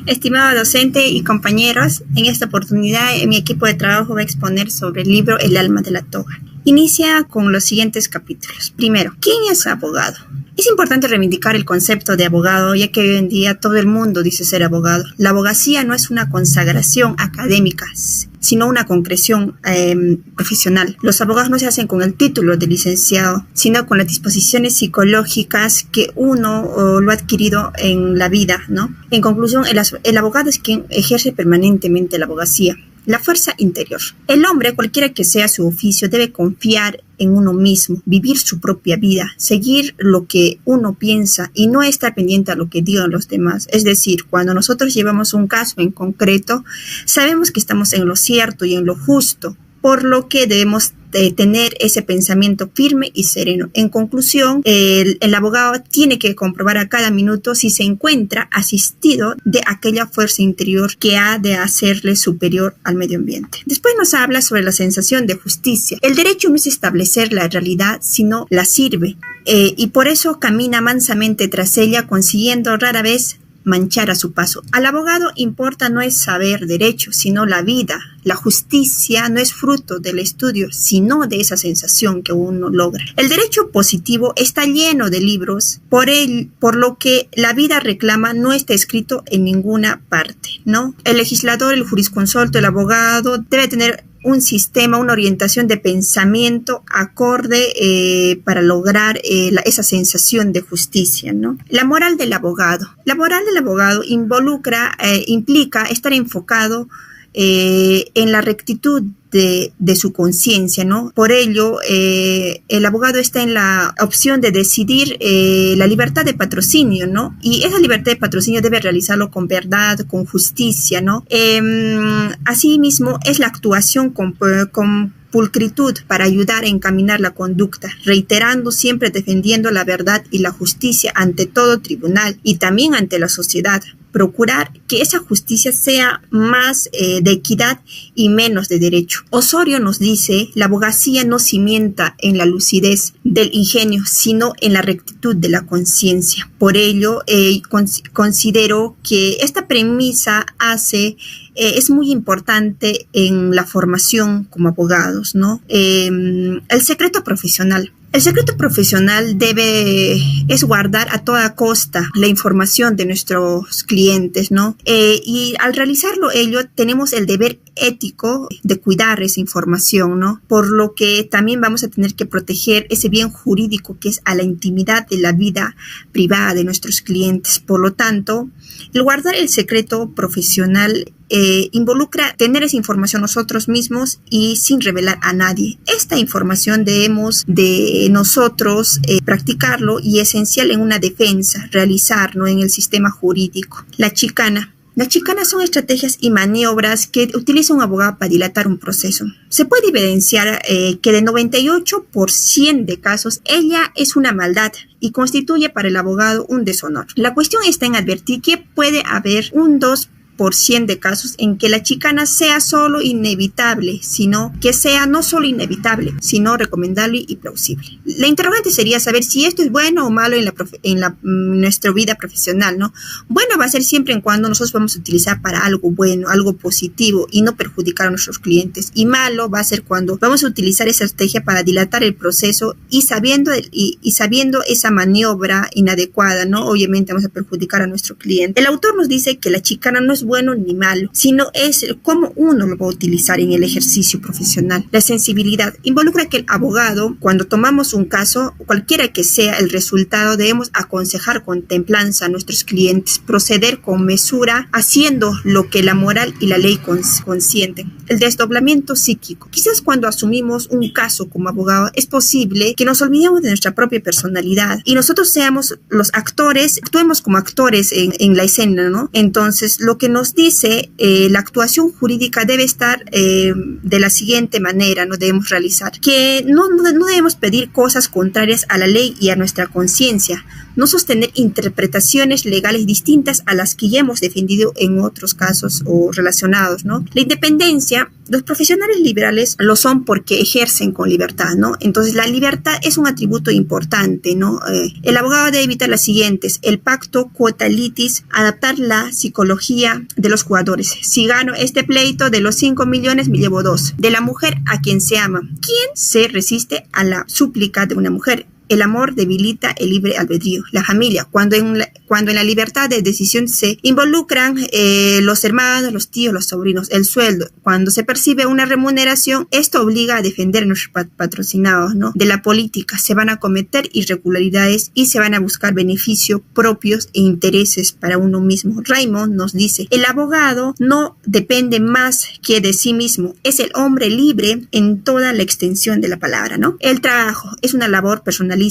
Estimado docente y compañeros, en esta oportunidad mi equipo de trabajo va a exponer sobre el libro El alma de la toga. Inicia con los siguientes capítulos. Primero, ¿quién es abogado? Es importante reivindicar el concepto de abogado, ya que hoy en día todo el mundo dice ser abogado. La abogacía no es una consagración académica, sino una concreción profesional. Los abogados no se hacen con el título de licenciado, sino con las disposiciones psicológicas que uno lo ha adquirido en la vida, ¿no? En conclusión, el abogado es quien ejerce permanentemente la abogacía. La fuerza interior. El hombre, cualquiera que sea su oficio, debe confiar en uno mismo, vivir su propia vida, seguir lo que uno piensa y no estar pendiente a lo que digan los demás. Es decir, cuando nosotros llevamos un caso en concreto, sabemos que estamos en lo cierto y en lo justo, por lo que debemos tener ese pensamiento firme y sereno. En conclusión, el abogado tiene que comprobar a cada minuto si se encuentra asistido de aquella fuerza interior que ha de hacerle superior al medio ambiente. Después nos habla sobre la sensación de justicia. El derecho no es establecer la realidad, sino la sirve, y por eso camina mansamente tras ella, consiguiendo rara vez manchar a su paso. Al abogado importa no es saber derecho, sino la vida. La justicia no es fruto del estudio, sino de esa sensación que uno logra. El derecho positivo está lleno de libros, por lo que la vida reclama no está escrito en ninguna parte, ¿no? El legislador, el jurisconsulto, el abogado debe tener un sistema, una orientación de pensamiento acorde para lograr esa sensación de justicia, ¿no? La moral del abogado. La moral del abogado implica estar enfocado en la rectitud de su conciencia, ¿no? Por ello, el abogado está en la opción de decidir la libertad de patrocinio, ¿no? Y esa libertad de patrocinio debe realizarlo con verdad, con justicia, ¿no? Asimismo, es la actuación con pulcritud para ayudar a encaminar la conducta, reiterando siempre defendiendo la verdad y la justicia ante todo tribunal y también ante la sociedad. Procurar que esa justicia sea más de equidad y menos de derecho. Osorio nos dice, la abogacía no cimienta en la lucidez del ingenio, sino en la rectitud de la conciencia. Por ello, considero que esta premisa es muy importante en la formación como abogados, ¿no? El secreto profesional. El secreto profesional es guardar a toda costa la información de nuestros clientes, ¿no? Y al realizarlo tenemos el deber ético de cuidar esa información, ¿no? Por lo que también vamos a tener que proteger ese bien jurídico que es a la intimidad de la vida privada de nuestros clientes. Por lo tanto, el guardar el secreto profesional involucra tener esa información nosotros mismos y sin revelar a nadie. Esta información debemos de nosotros practicarlo y esencial en una defensa, realizarlo en el sistema jurídico. La chicana. Las chicanas son estrategias y maniobras que utiliza un abogado para dilatar un proceso. Se puede evidenciar que de 98% de casos ella es una maldad y constituye para el abogado un deshonor. La cuestión está en advertir que puede haber un 2% de casos en que la chicana sea solo inevitable, sino que sea no solo inevitable, sino recomendable y plausible. La interrogante sería saber si esto es bueno o malo en nuestra vida profesional, ¿no? Bueno va a ser siempre en cuando nosotros vamos a utilizar para algo bueno, algo positivo y no perjudicar a nuestros clientes. Y malo va a ser cuando vamos a utilizar esa estrategia para dilatar el proceso y sabiendo esa maniobra inadecuada, ¿no? Obviamente vamos a perjudicar a nuestro cliente. El autor nos dice que la chicana no es bueno ni malo, sino es cómo uno lo va a utilizar en el ejercicio profesional. La sensibilidad involucra que el abogado, cuando tomamos un caso, cualquiera que sea el resultado, debemos aconsejar con templanza a nuestros clientes, proceder con mesura, haciendo lo que la moral y la ley consienten. El desdoblamiento psíquico. Quizás cuando asumimos un caso como abogado, es posible que nos olvidemos de nuestra propia personalidad y nosotros seamos los actores, actuemos como actores en la escena, ¿no? Entonces, lo que nos dice la actuación jurídica debe estar de la siguiente manera, no debemos realizar, que no debemos pedir cosas contrarias a la ley y a nuestra conciencia, no sostener interpretaciones legales distintas a las que ya hemos defendido en otros casos o relacionados, ¿no? La independencia Los profesionales liberales lo son porque ejercen con libertad, ¿no? Entonces, la libertad es un atributo importante, ¿no? El abogado debe evitar las siguientes: el pacto, quota litis, adaptar la psicología de los jugadores. Si gano este pleito de los 5 millones, me llevo 2. De la mujer a quien se ama. ¿Quién se resiste a la súplica de una mujer? El amor debilita el libre albedrío. La familia, cuando en la libertad de decisión se involucran los hermanos, los tíos, los sobrinos. El sueldo, cuando se percibe una remuneración, esto obliga a defender a nuestros patrocinados, ¿no? De la política, se van a cometer irregularidades y se van a buscar beneficios propios e intereses para uno mismo. Raymond nos dice: el abogado no depende más que de sí mismo, es el hombre libre en toda la extensión de la palabra, ¿no? El trabajo es una labor personalísima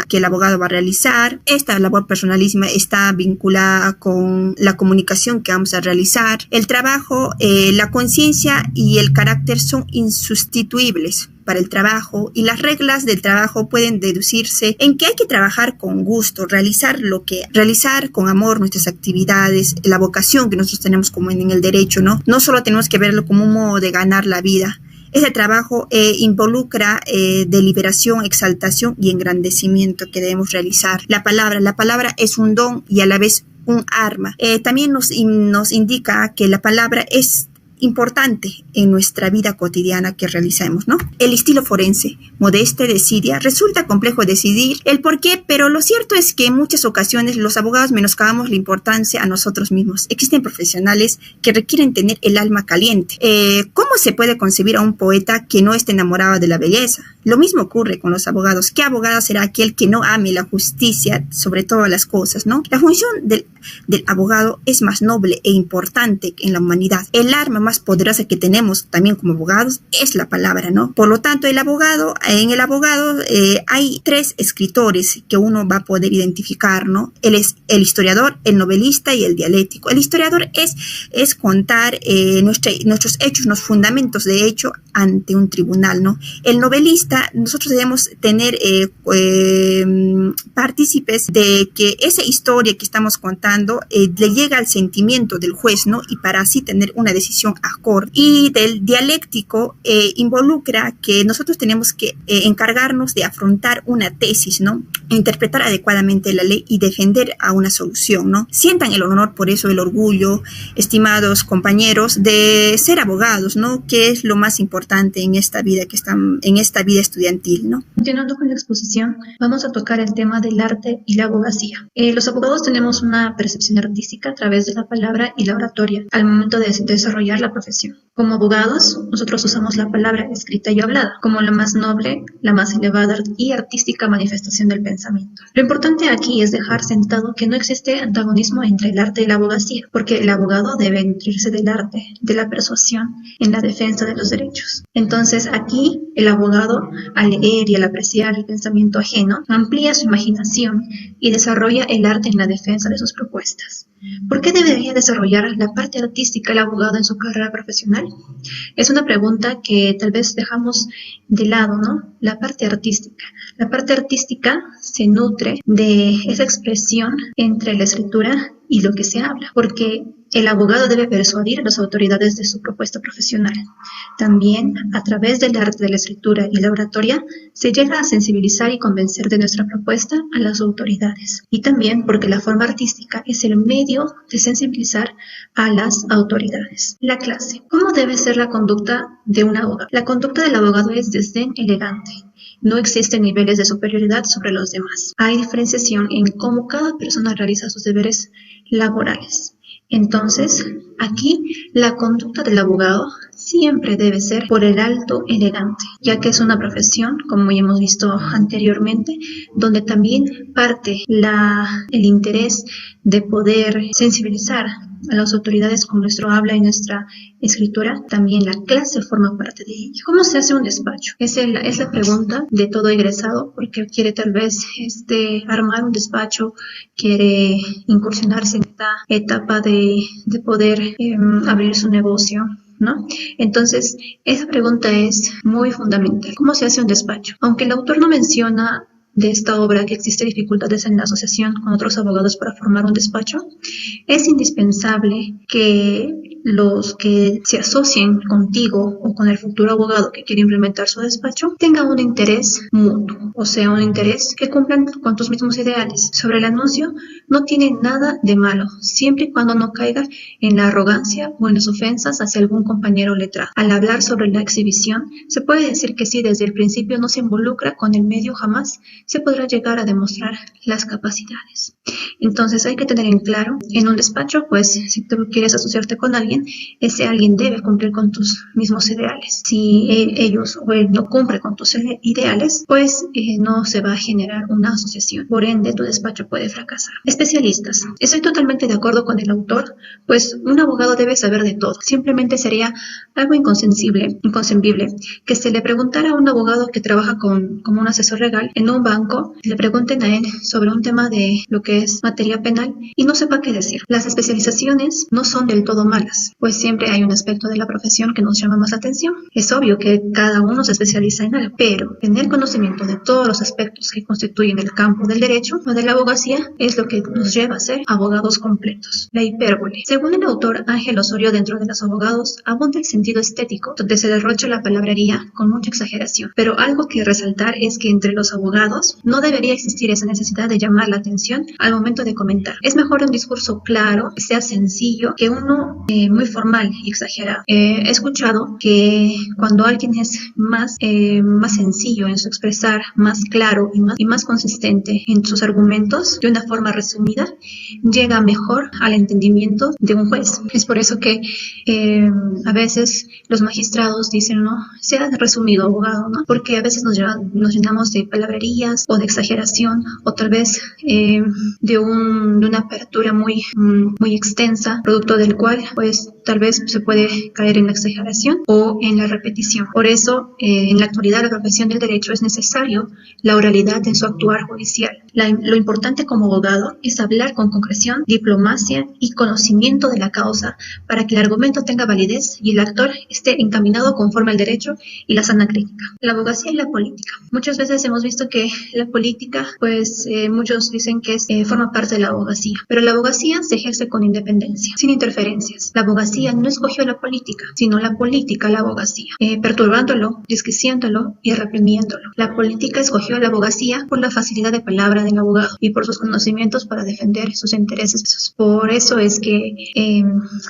que el abogado va a realizar. Esta labor personalísima está vinculada con la comunicación que vamos a realizar. El trabajo, la conciencia y el carácter son insustituibles para el trabajo, y las reglas del trabajo pueden deducirse en que hay que trabajar con gusto, realizar con amor nuestras actividades, la vocación que nosotros tenemos como en el derecho, ¿no? No solo tenemos que verlo como un modo de ganar la vida. Ese trabajo involucra deliberación, exaltación y engrandecimiento que debemos realizar. La palabra es un don y a la vez un arma. También nos indica que la palabra es importante en nuestra vida cotidiana que realizamos, ¿no? El estilo forense, modeste, desidia. Resulta complejo decidir el por qué, pero lo cierto es que en muchas ocasiones los abogados menoscabamos la importancia a nosotros mismos. Existen profesionales que requieren tener el alma caliente. ¿Cómo se puede concebir a un poeta que no esté enamorado de la belleza? Lo mismo ocurre con los abogados. ¿Qué abogado será aquel que no ame la justicia sobre todas las cosas, ¿no? La función del abogado es más noble e importante en la humanidad. El arma más poderosa que tenemos también como abogados es la palabra, ¿no? Por lo tanto, en el abogado hay 3 escritores que uno va a poder identificar, ¿no? Él es el historiador, el novelista y el dialéctico. El historiador es contar nuestros hechos, los fundamentos de hecho ante un tribunal, ¿no? El novelista, nosotros debemos tener partícipes de que esa historia que estamos contando le llega al sentimiento del juez, ¿no? Y para así tener una decisión acorde. Y del dialéctico involucra que nosotros tenemos que encargarnos de afrontar una tesis, ¿no? Interpretar adecuadamente la ley y defender a una solución, ¿no? Sientan el honor, por eso el orgullo, estimados compañeros, de ser abogados, ¿no? Que es lo más importante en esta vida estudiantil, ¿no? Continuando con la exposición, vamos a tocar el tema del arte y la abogacía. Los abogados tenemos una percepción artística a través de la palabra y la oratoria al momento de desarrollar la profesión. Como abogados, nosotros usamos la palabra escrita y hablada como la más noble, la más elevada y artística manifestación del pensamiento. Lo importante aquí es dejar sentado que no existe antagonismo entre el arte y la abogacía, porque el abogado debe nutrirse del arte, de la persuasión en la defensa de los derechos. Entonces aquí el abogado, al leer y al apreciar el pensamiento ajeno, amplía su imaginación y desarrolla el arte en la defensa de sus propuestas. ¿Por qué debería desarrollar la parte artística el abogado en su carrera profesional? Es una pregunta que tal vez dejamos de lado, ¿no? La parte artística. La parte artística se nutre de esa expresión entre la escritura y lo que se habla, porque el abogado debe persuadir a las autoridades de su propuesta profesional. También, a través del arte de la escritura y la oratoria, se llega a sensibilizar y convencer de nuestra propuesta a las autoridades. Y también porque la forma artística es el medio de sensibilizar a las autoridades. La clase. ¿Cómo debe ser la conducta de un abogado? La conducta del abogado es desdén elegante. No existen niveles de superioridad sobre los demás. Hay diferenciación en cómo cada persona realiza sus deberes laborales. Entonces, aquí la conducta del abogado siempre debe ser por el alto elegante, ya que es una profesión, como ya hemos visto anteriormente, donde también parte el interés de poder sensibilizar a las autoridades con nuestro habla y nuestra escritura. También la clase forma parte de ello. ¿Cómo se hace un despacho? Es la pregunta de todo egresado, porque quiere tal vez armar un despacho, quiere incursionarse en esta etapa de poder abrir su negocio, ¿no? Entonces, esa pregunta es muy fundamental. ¿Cómo se hace un despacho? Aunque el autor no menciona de esta obra que existe dificultades en la asociación con otros abogados para formar un despacho, es indispensable que los que se asocien contigo o con el futuro abogado que quiere implementar su despacho tengan un interés mutuo, o sea, un interés que cumplan con tus mismos ideales. Sobre el anuncio, no tiene nada de malo, siempre y cuando no caiga en la arrogancia o en las ofensas hacia algún compañero letrado. Al hablar sobre la exhibición, se puede decir que si desde el principio no se involucra con el medio, jamás se podrá llegar a demostrar las capacidades. Entonces hay que tener en claro, en un despacho, pues si tú quieres asociarte con alguien, ese alguien debe cumplir con tus mismos ideales. Si ellos o él no cumple con tus ideales, pues no se va a generar una asociación. Por ende, tu despacho puede fracasar. Especialistas. Estoy totalmente de acuerdo con el autor, pues un abogado debe saber de todo. Simplemente sería algo inconcebible que se le preguntara a un abogado que trabaja como un asesor legal en un banco, le pregunten a él sobre un tema de lo que es materia penal y no sepa qué decir. Las especializaciones no son del todo malas, pues siempre hay un aspecto de la profesión que nos llama más la atención. Es obvio que cada uno se especializa en algo, pero tener conocimiento de todos los aspectos que constituyen el campo del derecho o de la abogacía es lo que nos lleva a ser abogados completos. La hipérbole. Según el autor Ángel Osorio, dentro de los abogados abunda el sentido estético, donde se derrocha la palabrería con mucha exageración. Pero algo que resaltar es que entre los abogados no debería existir esa necesidad de llamar la atención al momento de comentar. Es mejor un discurso claro, que sea sencillo, que uno muy formal y exagerado. He escuchado que cuando alguien es más sencillo en su expresar, más claro y más consistente en sus argumentos, de una forma resumida, llega mejor al entendimiento de un juez. Es por eso que a veces los magistrados dicen, no, sea resumido, abogado, ¿no? Porque a veces nos llenamos de palabrerías o de exageración o tal vez de una apertura muy extensa, producto del cual pues tal vez se puede caer en la exageración o en la repetición. Por eso, en la actualidad, la profesión del derecho es necesario la oralidad en su actuar judicial. Lo importante como abogado es hablar con concreción, diplomacia y conocimiento de la causa para que el argumento tenga validez y el actor esté encaminado conforme al derecho y la sana crítica. La abogacía y la política. Muchas veces hemos visto que la política, pues muchos dicen que forma parte de la abogacía, pero la abogacía se ejerce con independencia, sin interferencias. La abogacía no escogió la política, sino la política la abogacía, perturbándolo, disquiciándolo y reprimiéndolo. La política escogió la abogacía por la facilidad de palabra del abogado y por sus conocimientos para defender sus intereses. Por eso es que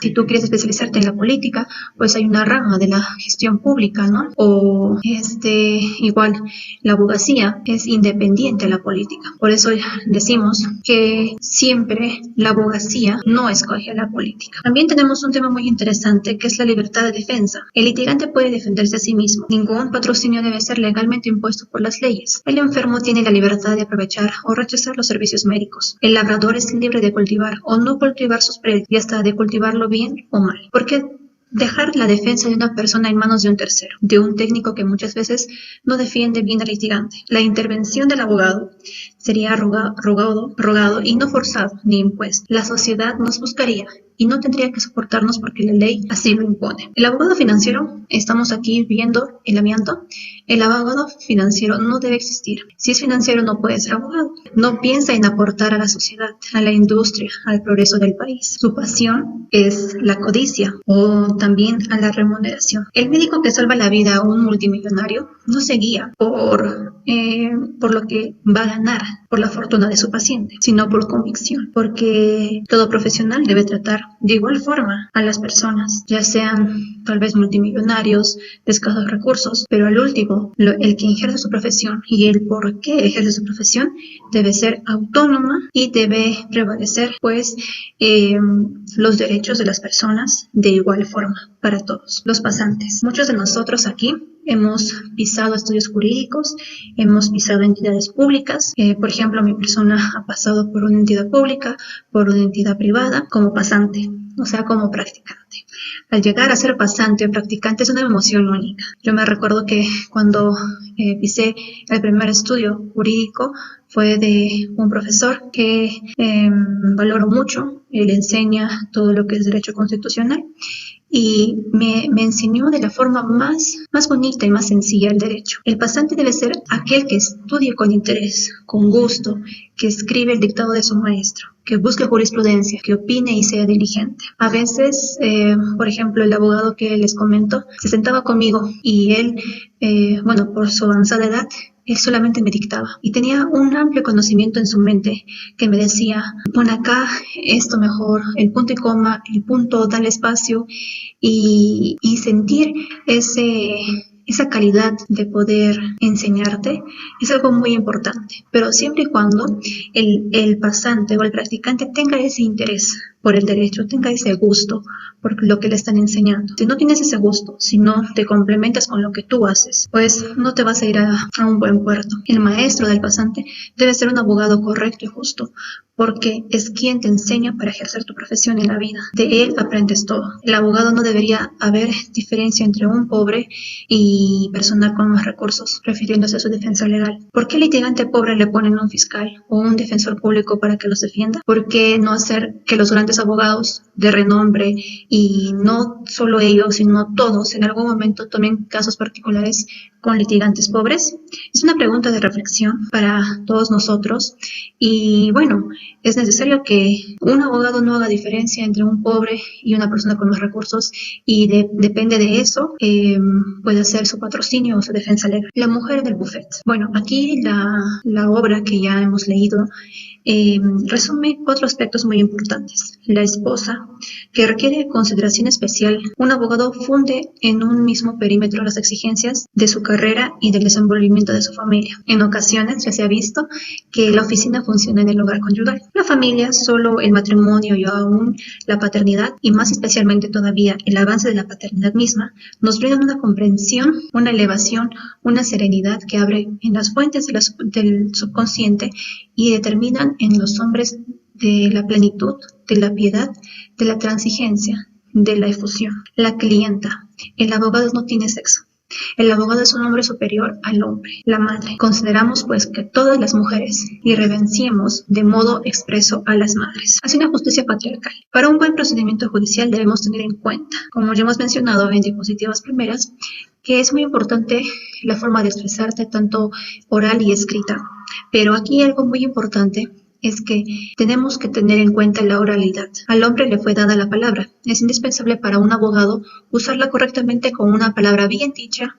si tú quieres especializarte en la política, pues hay una rama de la gestión pública, ¿no? O igual la abogacía es independiente a la política. Por eso decimos que siempre la abogacía no escoge a la política. También tenemos un tema muy interesante que es la libertad de defensa. El litigante puede defenderse a sí mismo. Ningún patrocinio debe ser legalmente impuesto por las leyes. El enfermo tiene la libertad de aprovechar o rechazar los servicios médicos. El labrador es libre de cultivar o no cultivar sus predios y hasta de cultivarlo bien o mal. ¿Por qué dejar la defensa de una persona en manos de un tercero, de un técnico que muchas veces no defiende bien al litigante? La intervención del abogado sería rogado y no forzado ni impuesto. La sociedad nos buscaría y no tendría que soportarnos porque la ley así lo impone. El abogado financiero, estamos aquí viendo el amianto. El abogado financiero no debe existir. Si es financiero no puede ser abogado. No piensa en aportar a la sociedad, a la industria, al progreso del país. Su pasión es la codicia o también a la remuneración. El médico que salva la vida a un multimillonario no se guía por lo que va a ganar, por la fortuna de su paciente, sino por convicción, porque todo profesional debe tratar de igual forma a las personas, ya sean tal vez multimillonarios, de escasos recursos, pero al último, el que ejerce su profesión y el por qué ejerce su profesión debe ser autónoma y debe prevalecer pues los derechos de las personas de igual forma para todos. Los pasantes. Muchos de nosotros aquí hemos pisado estudios jurídicos, hemos pisado entidades públicas. Por ejemplo, mi persona ha pasado por una entidad pública, por una entidad privada, como pasante, o sea, como practicante. Al llegar a ser pasante o practicante es una emoción única. Yo me recuerdo que cuando pisé el primer estudio jurídico fue de un profesor que valoro mucho. Él enseña todo lo que es derecho constitucional y me enseñó de la forma más bonita y más sencilla el derecho. El pasante debe ser aquel que estudie con interés, con gusto, que escribe el dictado de su maestro, que busque jurisprudencia, que opine y sea diligente. A veces, por ejemplo, el abogado que les comento se sentaba conmigo y él, por su avanzada edad, él solamente me dictaba y tenía un amplio conocimiento en su mente que me decía, pon acá esto mejor, el punto y coma, el punto, dale espacio y sentir esa calidad de poder enseñarte es algo muy importante, pero siempre y cuando el pasante o el practicante tenga ese interés por el derecho, tenga ese gusto por lo que le están enseñando. Si no tienes ese gusto, si no te complementas con lo que tú haces, pues no te vas a ir a un buen puerto. El maestro del pasante debe ser un abogado correcto y justo, porque es quien te enseña para ejercer tu profesión en la vida. De él aprendes todo. El abogado no debería haber diferencia entre un pobre y persona con más recursos, refiriéndose a su defensa legal. ¿Por qué al litigante pobre le ponen un fiscal o un defensor público para que los defienda? ¿Por qué no hacer que los grandes abogados de renombre, y no solo ellos, sino todos, en algún momento tomen casos particulares con litigantes pobres? Es una pregunta de reflexión para todos nosotros y bueno, es necesario que un abogado no haga diferencia entre un pobre y una persona con más recursos y depende de eso, puede hacer su patrocinio o su defensa legal. La mujer del buffet. Bueno, aquí la obra que ya hemos leído resume 4 aspectos muy importantes. La esposa, que requiere consideración especial. Un abogado funde en un mismo perímetro las exigencias de su carrera y del desenvolvimiento de su familia. En ocasiones ya se ha visto que la oficina funciona en el hogar conyugal. La familia, solo el matrimonio y aún la paternidad, y más especialmente todavía el avance de la paternidad misma, nos brindan una comprensión, una elevación, una serenidad que abre en las fuentes del subconsciente y determinan en los hombres de la plenitud, de la piedad, de la transigencia, de la efusión. La clienta. El abogado no tiene sexo. El abogado es un hombre superior al hombre, la madre. Consideramos pues que todas las mujeres irreverenciemos de modo expreso a las madres. Hace una justicia patriarcal. Para un buen procedimiento judicial debemos tener en cuenta, como ya hemos mencionado en diapositivas primeras, que es muy importante la forma de expresarte, tanto oral y escrita. Pero aquí algo muy importante es que tenemos que tener en cuenta la oralidad. Al hombre le fue dada la palabra. Es indispensable para un abogado usarla correctamente con una palabra bien dicha.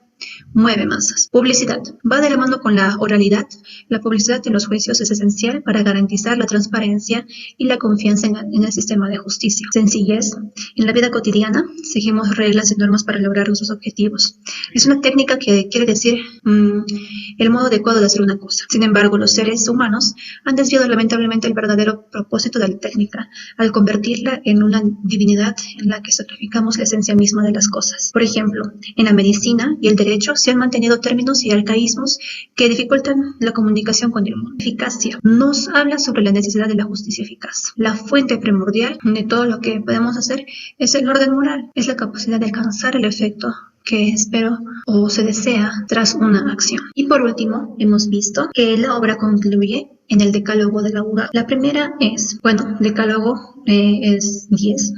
Mueve masas. Publicidad. Va de la mano con la oralidad. La publicidad en los juicios es esencial para garantizar la transparencia y la confianza en el sistema de justicia. Sencillez. En la vida cotidiana seguimos reglas y normas para lograr nuestros objetivos. Es una técnica que quiere decir el modo adecuado de hacer una cosa. Sin embargo, los seres humanos han desviado lamentablemente el verdadero propósito de la técnica al convertirla en una divinidad en la que sacrificamos la esencia misma de las cosas. Por ejemplo, en la medicina y el derecho se han mantenido términos y arcaísmos que dificultan la comunicación con el mundo. Eficacia. Nos habla sobre la necesidad de la justicia eficaz. La fuente primordial de todo lo que podemos hacer es el orden moral, es la capacidad de alcanzar el efecto que espero o se desea tras una acción. Y por último, hemos visto que la obra concluye en el decálogo del abogado. La primera es, decálogo es 10,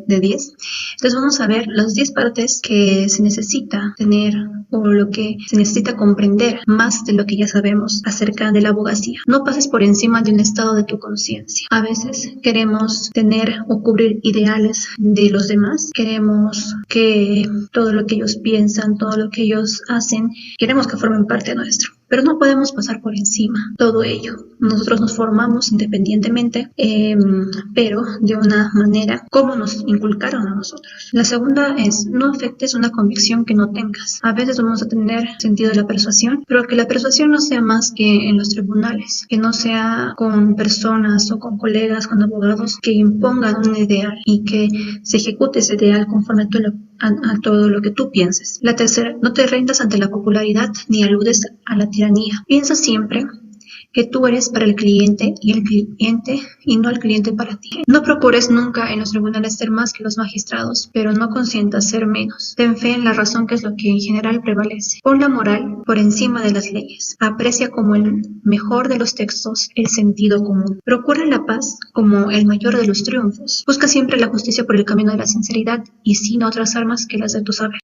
de 10. Entonces vamos a ver las 10 partes que se necesita tener o lo que se necesita comprender más de lo que ya sabemos acerca de la abogacía. No pases por encima de un estado de tu conciencia. A veces queremos tener o cubrir ideales de los demás. Queremos que todo lo que ellos piensan, todo lo que ellos hacen, queremos que formen parte nuestro. Pero no podemos pasar por encima todo ello. Nosotros nos formamos independientemente, pero de una manera como nos inculcaron a nosotros. La segunda es, no afectes una convicción que no tengas. A veces vamos a tener sentido de la persuasión, pero que la persuasión no sea más que en los tribunales, que no sea con personas o con colegas, con abogados que impongan un ideal y que se ejecute ese ideal conforme a todo lo que tú pienses. La tercera, no te rindas ante la popularidad ni aludes a la tiranía. Piensa siempre que tú eres para el cliente y no el cliente para ti. No procures nunca en los tribunales ser más que los magistrados, pero no consientas ser menos. Ten fe en la razón, que es lo que en general prevalece. Pon la moral por encima de las leyes. Aprecia como el mejor de los textos el sentido común. Procura la paz como el mayor de los triunfos. Busca siempre la justicia por el camino de la sinceridad y sin otras armas que las de tu saber.